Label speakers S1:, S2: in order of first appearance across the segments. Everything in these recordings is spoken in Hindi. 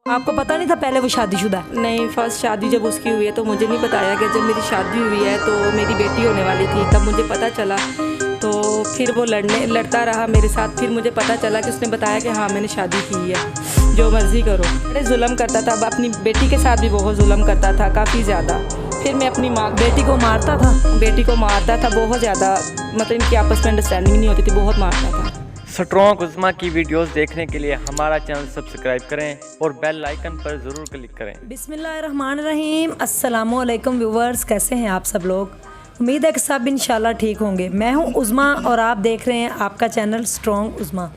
S1: आपको पता नहीं था पहले वो शादीशुदा है?
S2: नहीं, फर्स्ट शादी जब उसकी हुई है तो मुझे नहीं बताया कि जब मेरी शादी हुई है तो मेरी बेटी होने वाली थी, तब मुझे पता चला। तो फिर वो लड़ता रहा मेरे साथ। फिर मुझे पता चला कि उसने बताया कि हाँ मैंने शादी की है, जो मर्ज़ी करो। बड़े जुल्म करता था, अपनी बेटी के साथ भी बहुत जुल्म करता था, काफ़ी ज़्यादा। फिर मैं अपनी माँ
S1: बेटी को मारता था?
S2: बेटी को मारता था बहुत ज़्यादा, मतलब इनकी आपस में अंडरस्टैंडिंग नहीं होती थी, बहुत मारता था।
S3: स्ट्रॉन्ग उज़्मा की वीडियोस देखने के लिए हमारा चैनल सब्सक्राइब करें और बेल आइकन पर ज़रूर क्लिक करें।
S1: बिस्मिल्लाहिर्रहमानिर्रहीम। अस्सलामुअलैकुम व्यूवर्स, कैसे हैं आप सब लोग? उम्मीद है कि सब इंशाल्लाह ठीक होंगे। मैं हूं उज़्मा और आप देख रहे हैं आपका चैनल स्ट्रॉन्ग उज़्मा।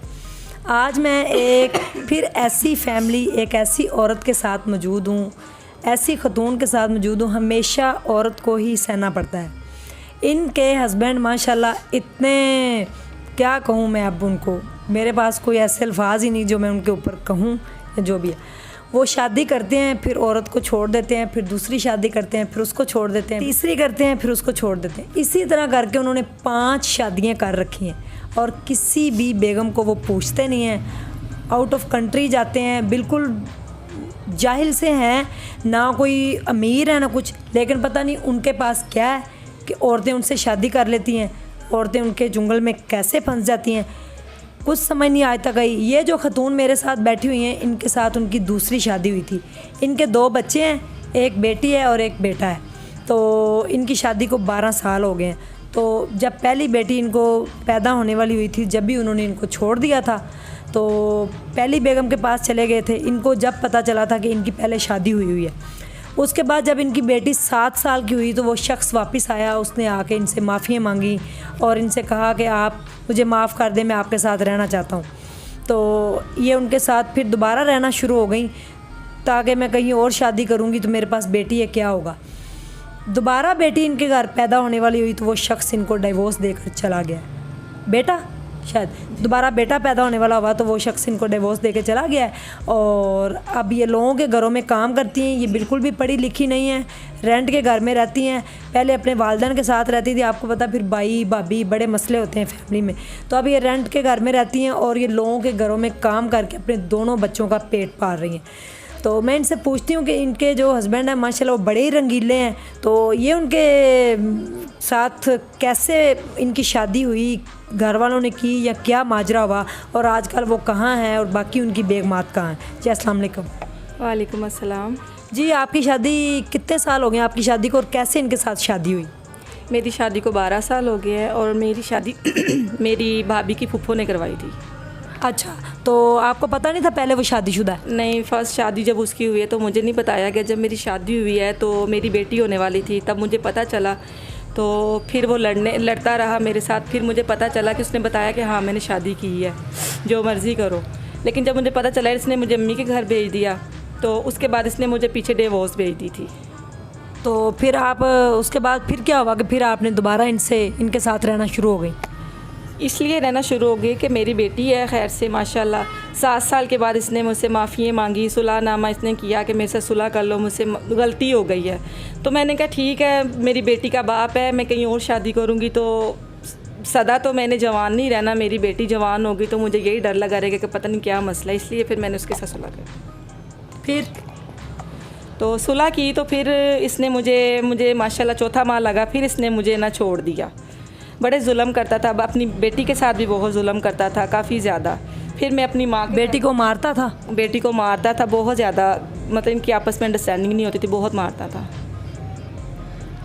S1: आज मैं एक फिर ऐसी फैमिली, एक ऐसी औरत के साथ मौजूद हूँ, ऐसी खतून के साथ मौजूद हूँ। हमेशा औरत को ही सहना पड़ता है। इनके हस्बैंड माशाल्लाह इतने, क्या कहूँ मैं अब उनको, मेरे पास कोई ऐसे अल्फाज ही नहीं जो मैं उनके ऊपर कहूँ या जो भी है। वो शादी करते हैं, फिर औरत को छोड़ देते हैं, फिर दूसरी शादी करते हैं, फिर उसको छोड़ देते हैं, तीसरी करते हैं, फिर उसको छोड़ देते हैं। इसी तरह करके उन्होंने 5 शादियाँ कर रखी हैं और किसी भी बेगम को वो पूछते नहीं हैं। आउट ऑफ कंट्री जाते हैं, बिल्कुल जाहिल से हैं, ना कोई अमीर है ना कुछ, लेकिन पता नहीं उनके पास क्या है कि औरतें उनसे शादी कर लेती हैं। औरतें उनके जुंगल में कैसे फंस जाती हैं, कुछ समझ नहीं आज तक आई। ये जो खतून मेरे साथ बैठी हुई हैं, इनके साथ उनकी दूसरी शादी हुई थी। इनके 2 बच्चे हैं, एक बेटी है और एक बेटा है। तो इनकी शादी को 12 साल हो गए हैं। तो जब पहली बेटी इनको पैदा होने वाली हुई थी, जब भी उन्होंने इनको छोड़ दिया था, तो पहली बेगम के पास चले गए थे। इनको जब पता चला था कि इनकी पहले शादी हुई हुई है, उसके बाद जब इनकी बेटी 7 साल की हुई तो वो शख्स वापस आया। उसने आके इनसे माफ़ियाँ मांगी और इनसे कहा कि आप मुझे माफ़ कर दें, मैं आपके साथ रहना चाहता हूँ। तो ये उनके साथ फिर दोबारा रहना शुरू हो गई, ताकि मैं कहीं और शादी करूँगी तो मेरे पास बेटी है, क्या होगा। दोबारा बेटी इनके घर पैदा होने वाली हुई तो वो शख्स इनको डिवोर्स देकर चला गया। बेटा शायद दोबारा बेटा पैदा होने वाला हुआ तो वो शख्स इनको डिवोर्स देके चला गया है। और अब ये लोगों के घरों में काम करती हैं। ये बिल्कुल भी पढ़ी लिखी नहीं है, रेंट के घर में रहती हैं। पहले अपने वालिदैन के साथ रहती थी, आपको पता, फिर भाई भाभी बड़े मसले होते हैं फैमिली में। तो अब ये रेंट के घर में रहती हैं और ये लोगों के घरों में काम करके अपने दोनों बच्चों का पेट पाल रही हैं। तो मैं इनसे पूछती हूँ कि इनके जो हस्बैंड हैं माशाल्लाह वो बड़े ही रंगीले हैं, तो ये उनके साथ कैसे इनकी शादी हुई, घर वालों ने की या क्या माजरा हुआ, और आजकल वो कहाँ हैं और बाकी उनकी बेगमात कहाँ हैं। जी अस्सलाम वालेकुम।
S2: वालेकुम अस्सलाम।
S1: जी आपकी शादी कितने साल हो गए आपकी शादी को, और कैसे इनके साथ शादी हुई?
S2: मेरी शादी को 12 साल हो गए हैं और मेरी शादी मेरी भाभी की फूफो ने करवाई थी।
S1: अच्छा, तो आपको पता नहीं था पहले वो शादीशुदा है?
S2: नहीं, फर्स्ट शादी जब उसकी हुई है तो मुझे नहीं बताया कि जब मेरी शादी हुई है तो मेरी बेटी होने वाली थी, तब मुझे पता चला। तो फिर वो लड़ता रहा मेरे साथ। फिर मुझे पता चला कि उसने बताया कि हाँ मैंने शादी की है, जो मर्ज़ी करो। लेकिन जब मुझे पता चला इसने मुझे अम्मी के घर भेज दिया, तो उसके बाद इसने मुझे पीछे डिवोर्स भेज दी थी।
S1: तो फिर आप उसके बाद फिर क्या हुआ कि फिर आपने दोबारा इनके साथ रहना शुरू हो गई?
S2: इसलिए रहना शुरू हो गई कि मेरी बेटी है, खैर से माशाल्लाह। 7 साल के बाद इसने मुझसे माफ़ियाँ मांगी, सुलहनामा इसने किया कि मेरे से सुलह कर लो, मुझसे गलती हो गई है। तो मैंने कहा ठीक है, मेरी बेटी का बाप है, मैं कहीं और शादी करूँगी तो सदा तो मैंने जवान नहीं रहना, मेरी बेटी जवान होगी तो मुझे यही डर लगा रहेगा कि पता नहीं क्या मसला है। इसलिए फिर मैंने उसके साथ सुलह कर,
S1: फिर
S2: तो सुलह की। तो फिर इसने मुझे माशाल्लाह चौथा माह लगा, फिर इसने मुझे ना छोड़ दिया। बड़े जुल्म करता था, अपनी बेटी के साथ भी बहुत जुल्म करता था, काफ़ी ज़्यादा। फिर मैं अपनी माँ
S1: बेटी को मारता था?
S2: बेटी को मारता था बहुत ज़्यादा, मतलब इनकी आपस में अंडरस्टैंडिंग नहीं होती थी, बहुत मारता था।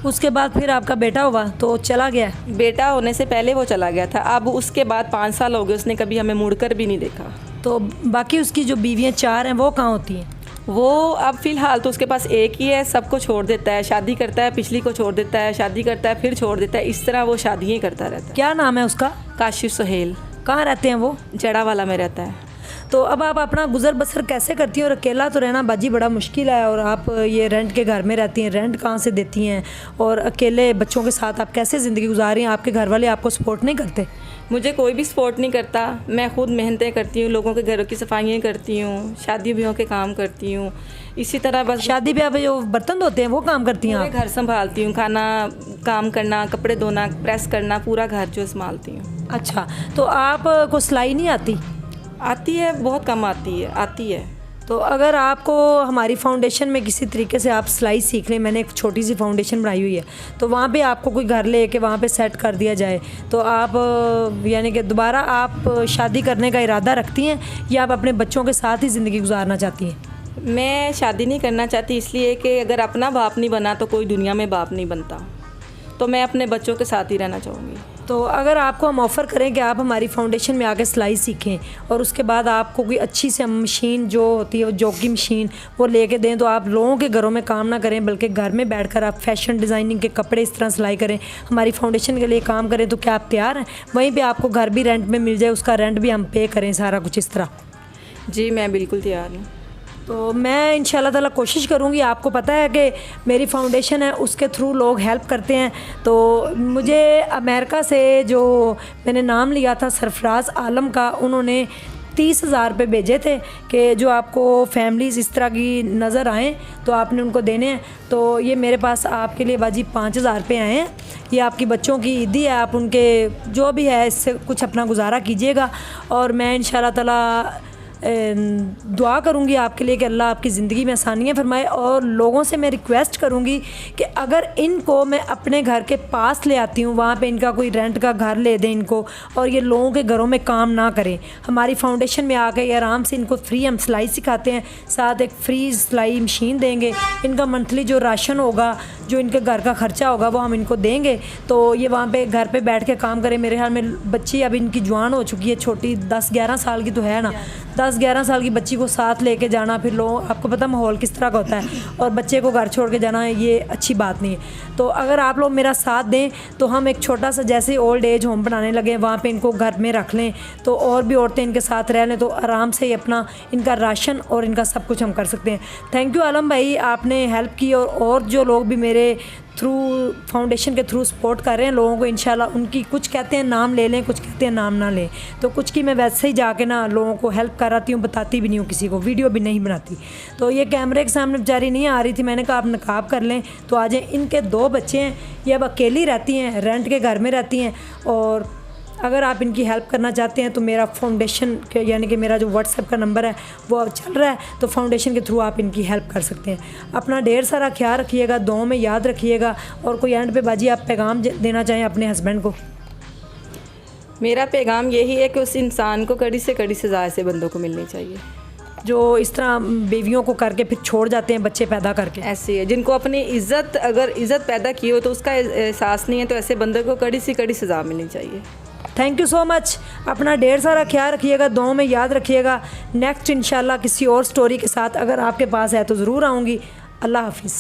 S1: उसके बाद फिर आपका बेटा हुआ तो चला गया?
S2: बेटा होने से पहले वो चला गया था। अब उसके बाद 5 साल हो गए, उसने कभी हमें मुड़कर भी नहीं देखा।
S1: तो बाकी उसकी जो बीवियाँ 4 हैं वो कहाँ होती हैं?
S2: वो अब फ़िलहाल तो उसके पास एक ही है, सबको छोड़ देता है, शादी करता है, पिछली को छोड़ देता है, शादी करता है, फिर छोड़ देता है, इस तरह वो शादियाँ करता रहता है।
S1: क्या नाम है उसका?
S2: काशिफ सुहेल।
S1: कहाँ रहते हैं वो?
S2: जड़ावाला में रहता है।
S1: तो अब आप अपना गुजर बसर कैसे करती हैं? और अकेला तो रहना बाजी बड़ा मुश्किल है, और आप ये रेंट के घर में रहती हैं, रेंट कहाँ से देती हैं, और अकेले बच्चों के साथ आप कैसे ज़िंदगी गुजार रही हैं? आपके घर वाले आपको सपोर्ट नहीं करते?
S2: मुझे कोई भी सपोर्ट नहीं करता। मैं खुद मेहनतें करती हूँ, लोगों के घरों की सफाइयाँ करती हूँ, शादी ब्याहों के काम करती हूँ, इसी तरह बस।
S1: शादी ब्याह में जो बर्तन धोते हैं वो काम करती हैं आप?
S2: घर संभालती हूँ, खाना काम करना, कपड़े धोना, प्रेस करना, पूरा घर जो संभालती हूँ।
S1: अच्छा, तो आपको सिलाई नहीं आती?
S2: आती है, बहुत कम आती है।
S1: तो अगर आपको हमारी फाउंडेशन में किसी तरीके से आप सिलाई सीख लें, मैंने एक छोटी सी फाउंडेशन बनाई हुई है, तो वहाँ पे आपको कोई घर ले के वहाँ पे सेट कर दिया जाए तो आप यानी कि दोबारा आप शादी करने का इरादा रखती हैं या आप अपने बच्चों के साथ ही ज़िंदगी गुजारना चाहती हैं?
S2: मैं शादी नहीं करना चाहती, इसलिए कि अगर अपना बाप नहीं बना तो कोई दुनिया में बाप नहीं बनता, तो मैं अपने बच्चों के साथ ही रहना चाहूँगी।
S1: तो अगर आपको हम ऑफ़र करें कि आप हमारी फाउंडेशन में आके सिलाई सीखें और उसके बाद आपको कोई अच्छी सी मशीन जो होती है वो जॉकी मशीन वो लेके दें, तो आप लोगों के घरों में काम ना करें बल्कि घर में बैठकर आप फैशन डिज़ाइनिंग के कपड़े इस तरह सिलाई करें, हमारी फाउंडेशन के लिए काम करें, तो क्या आप तैयार हैं? वहीं पे आपको घर भी रेंट में मिल जाए, उसका रेंट भी हम पे करें, सारा कुछ इस तरह।
S2: जी मैं बिल्कुल तैयार हूँ।
S1: तो मैं इंशाल्लाह ताला कोशिश करूँगी। आपको पता है कि मेरी फाउंडेशन है उसके थ्रू लोग हेल्प करते हैं। तो मुझे अमेरिका से जो मैंने नाम लिया था सरफराज आलम का, उन्होंने 30,000 रुपये भेजे थे कि जो आपको फैमिलीज़ इस तरह की नज़र आएँ तो आपने उनको देने हैं। तो ये मेरे पास आपके लिए बाजी 5,000 रुपये आए हैं। ये आपकी बच्चों की ईदी है, आप उनके जो भी है इससे कुछ अपना गुजारा कीजिएगा और मैं इंशाल्लाह ताला दुआ करूँगी आपके लिए कि अल्लाह आपकी ज़िंदगी में आसानियाँ फरमाए। और लोगों से मैं रिक्वेस्ट करूँगी कि अगर इनको मैं अपने घर के पास ले आती हूँ, वहाँ पे इनका कोई रेंट का घर ले दें इनको और ये लोगों के घरों में काम ना करें। हमारी फाउंडेशन में आकर ये आराम से इनको फ्री हम सिलाई सिखाते हैं, साथ एक फ्री सिलाई मशीन देंगे। इनका मंथली जो राशन होगा, जो इनके घर का ख़र्चा होगा वो हम इनको देंगे, तो ये वहाँ पे घर पे बैठ के काम करें। मेरे ख्याल में बच्ची अब इनकी जवान हो चुकी है, छोटी 10-11 साल की तो है ना, 10-11 साल की बच्ची को साथ लेके जाना, फिर लोग आपको पता माहौल किस तरह का होता है, और बच्चे को घर छोड़ के जाना ये अच्छी बात नहीं है। तो अगर आप लोग मेरा साथ दें तो हम एक छोटा सा जैसे ओल्ड एज होम बनाने लगे, वहाँ पे इनको घर में रख लें तो और भी औरतें इनके साथ रह लें, तो आराम से अपना इनका राशन और इनका सब कुछ हम कर सकते हैं। थैंक यू आलम भाई, आपने हेल्प की। और जो लोग भी मेरे थ्रू फाउंडेशन के थ्रू सपोर्ट कर रहे हैं लोगों को, इंशाल्लाह उनकी कुछ कहते हैं नाम ले लें, कुछ कहते हैं नाम ना लें, तो कुछ की मैं वैसे ही जाके ना लोगों को हेल्प कराती हूँ, बताती भी नहीं हूँ किसी को, वीडियो भी नहीं बनाती। तो ये कैमरे के सामने बेचारी नहीं आ रही थी, मैंने कहा आप नकाब कर लें तो आ जाएँ। इनके 2 बच्चे हैं, ये अब अकेली रहती हैं, रेंट के घर में रहती हैं। और अगर आप इनकी हेल्प करना चाहते हैं तो मेरा फाउंडेशन के यानी कि मेरा जो व्हाट्सएप का नंबर है वो अब चल रहा है, तो फाउंडेशन के थ्रू आप इनकी हेल्प कर सकते हैं। अपना ढेर सारा ख्याल रखिएगा, दुआओं में याद रखिएगा। और कोई एंड पे बाजी आप पैगाम देना चाहें अपने हस्बैंड को?
S2: मेरा पैगाम यही है कि उस इंसान को कड़ी से कड़ी सज़ा ऐसे बंदों को मिलनी चाहिए
S1: जो इस तरह बीवियों को करके फिर छोड़ जाते हैं बच्चे पैदा करके।
S2: ऐसे है जिनको अपनी इज़्ज़त, अगर इज़्ज़त पैदा की हो तो उसका एहसास नहीं है, तो ऐसे बंदे को कड़ी से कड़ी सज़ा मिलनी चाहिए।
S1: Thank you so much. अपना ढेर सारा ख्याल रखिएगा, दुआओं में याद रखिएगा। नेक्स्ट इंशाल्लाह किसी और स्टोरी के साथ अगर आपके पास है तो ज़रूर आऊँगी। अल्लाह हाफिज़।